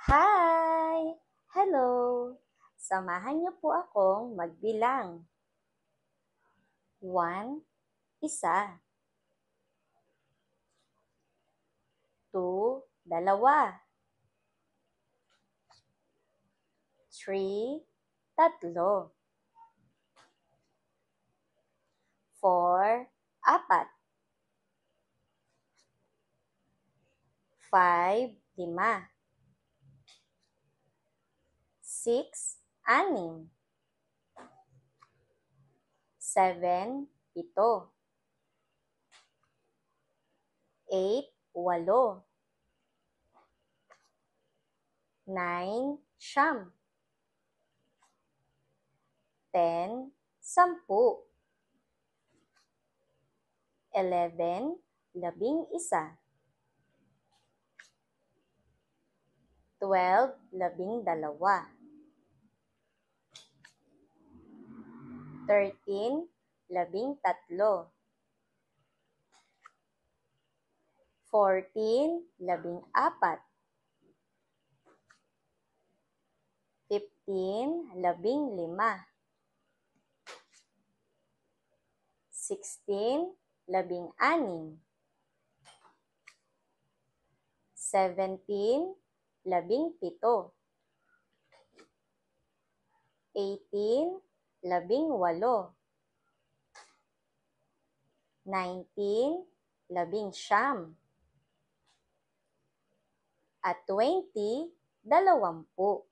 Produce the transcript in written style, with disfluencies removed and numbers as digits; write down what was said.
Hi! Hello! Samahan niyo po akong magbilang. 1, isa. 2, dalawa. 3, tatlo. 4, apat. 5, lima. 6, anim. 7, pito. 8, walo. 9, siyam. 10, sampu. 11, labing-isa. 12, labing-dalawa. 13, labing-tatlo. 14, labing-apat. 15, labing-lima. 16, labing-anim. 17, labing-pito. 18, labing-walo. 19, labing-siyam. At 20, dalawampu.